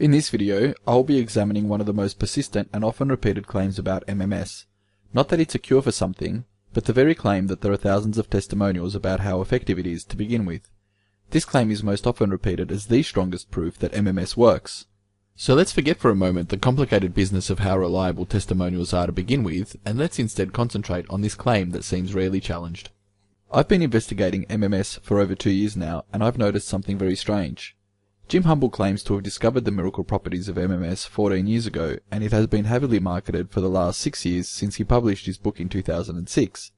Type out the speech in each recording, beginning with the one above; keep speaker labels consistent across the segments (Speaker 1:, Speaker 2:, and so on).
Speaker 1: In this video, I'll be examining one of the most persistent and often repeated claims about MMS. Not that it's a cure for something, but the very claim that there are thousands of testimonials about how effective it is to begin with. This claim is most often repeated as the strongest proof that MMS works. So let's forget for a moment the complicated business of how reliable testimonials are to begin with, and let's instead concentrate on this claim that seems rarely challenged. I've been investigating MMS for over 2 years now, and I've noticed something very strange. Jim Humble claims to have discovered the miracle properties of MMS 14 years ago, and it has been heavily marketed for the last 6 years since he published his book in 2006.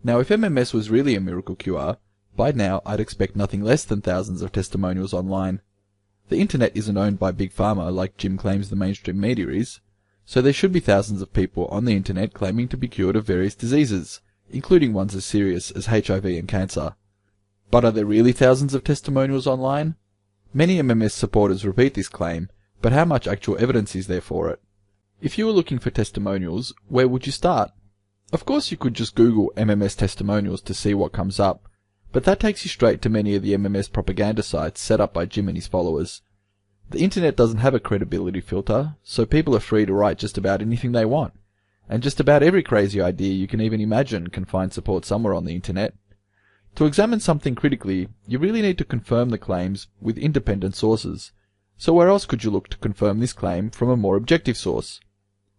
Speaker 1: Now, if MMS was really a miracle cure, by now I'd expect nothing less than thousands of testimonials online. The internet isn't owned by Big Pharma like Jim claims the mainstream media is, so there should be thousands of people on the internet claiming to be cured of various diseases, including ones as serious as HIV and cancer. But are there really thousands of testimonials online? Many MMS supporters repeat this claim, but how much actual evidence is there for it? If you were looking for testimonials, where would you start? Of course you could just Google MMS testimonials to see what comes up, but that takes you straight to many of the MMS propaganda sites set up by Jim and his followers. The internet doesn't have a credibility filter, so people are free to write just about anything they want, and just about every crazy idea you can even imagine can find support somewhere on the internet. To examine something critically, you really need to confirm the claims with independent sources. So where else could you look to confirm this claim from a more objective source?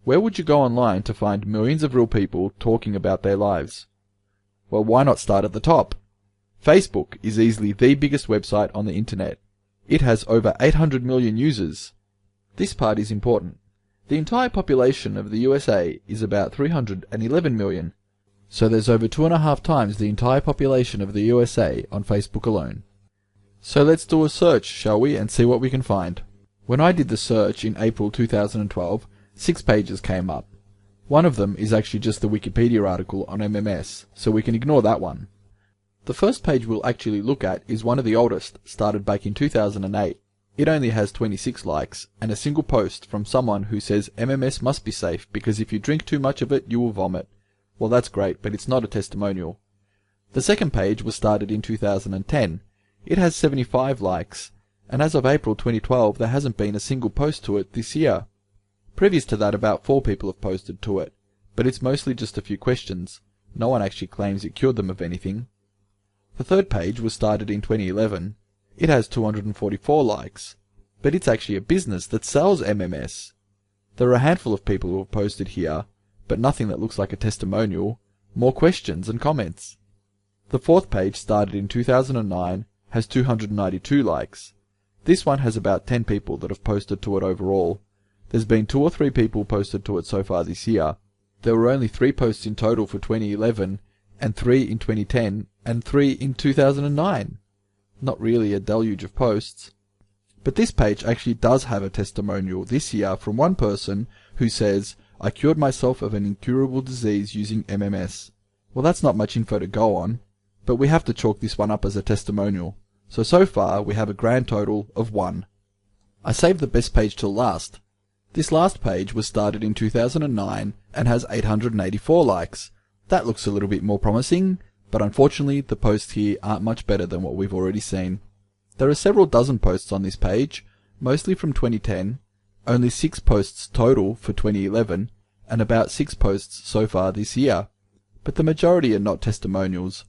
Speaker 1: Where would you go online to find millions of real people talking about their lives? Well, why not start at the top? Facebook is easily the biggest website on the internet. It has over 800 million users. This part is important. The entire population of the USA is about 311 million. So there's over 2.5 times the entire population of the USA on Facebook alone. So let's do a search, shall we, and see what we can find. When I did the search in April 2012, 6 pages came up. One of them is actually just the Wikipedia article on MMS, so we can ignore that one. The first page we'll actually look at is one of the oldest, started back in 2008. It only has 26 likes, and a single post from someone who says MMS must be safe because if you drink too much of it, you will vomit. Well, that's great, but it's not a testimonial. The second page was started in 2010. It has 75 likes, and as of April 2012, there hasn't been a single post to it this year. Previous to that, about 4 people have posted to it, but it's mostly just a few questions. No one actually claims it cured them of anything. The third page was started in 2011. It has 244 likes, but it's actually a business that sells MMS. There are a handful of people who have posted here, but nothing that looks like a testimonial, more questions and comments. The fourth page, started in 2009, has 292 likes. This one has about 10 people that have posted to it overall. There's been 2 or 3 people posted to it so far this year. There were only 3 posts in total for 2011, and 3 in 2010, and 3 in 2009. Not really a deluge of posts. But this page actually does have a testimonial this year from one person who says, "I cured myself of an incurable disease using MMS." Well, that's not much info to go on, but we have to chalk this one up as a testimonial. So far we have a grand total of 1. I saved the best page till last. This last page was started in 2009 and has 884 likes. That looks a little bit more promising, but unfortunately the posts here aren't much better than what we've already seen. There are several dozen posts on this page, mostly from 2010, only 6 posts total for 2011, and about 6 posts so far this year, but the majority are not testimonials.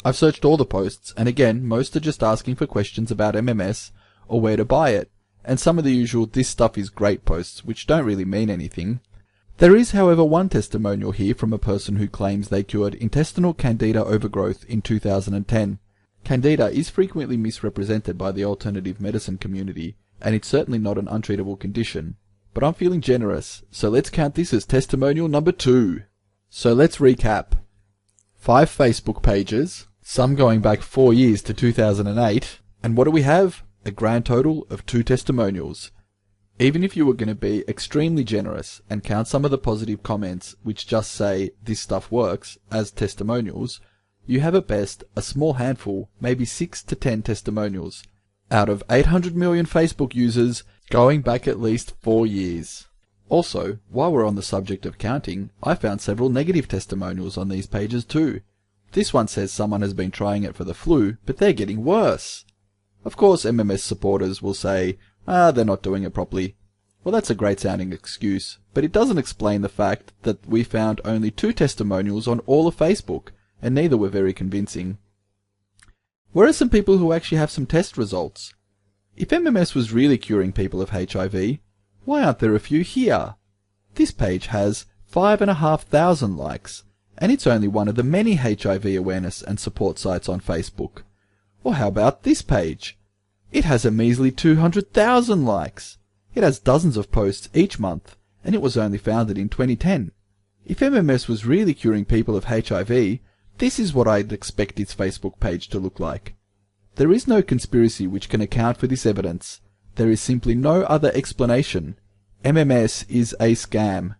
Speaker 1: I've searched all the posts, and again, most are just asking for questions about MMS or where to buy it, and some of the usual "this stuff is great" posts, which don't really mean anything. There is, however, one testimonial here from a person who claims they cured intestinal candida overgrowth in 2010. Candida is frequently misrepresented by the alternative medicine community, and it's certainly not an untreatable condition. But I'm feeling generous, so let's count this as testimonial number 2. So let's recap. 5 Facebook pages, some going back 4 years to 2008, and what do we have? A grand total of 2 testimonials. Even if you were going to be extremely generous and count some of the positive comments which just say "this stuff works" as testimonials, you have at best a small handful, maybe 6 to 10 testimonials, out of 800 million Facebook users going back at least 4 years. Also, while we're on the subject of counting, I found several negative testimonials on these pages too. This one says someone has been trying it for the flu, but they're getting worse. Of course, MMS supporters will say, They're not doing it properly. Well, that's a great sounding excuse, but it doesn't explain the fact that we found only 2 testimonials on all of Facebook, and neither were very convincing. Where are some people who actually have some test results? If MMS was really curing people of HIV, why aren't there a few here? This page has 5,500 likes, and it's only one of the many HIV awareness and support sites on Facebook. Or how about this page? It has a measly 200,000 likes. It has dozens of posts each month, and it was only founded in 2010. If MMS was really curing people of HIV, this is what I'd expect its Facebook page to look like. There is no conspiracy which can account for this evidence. There is simply no other explanation. MMS is a scam.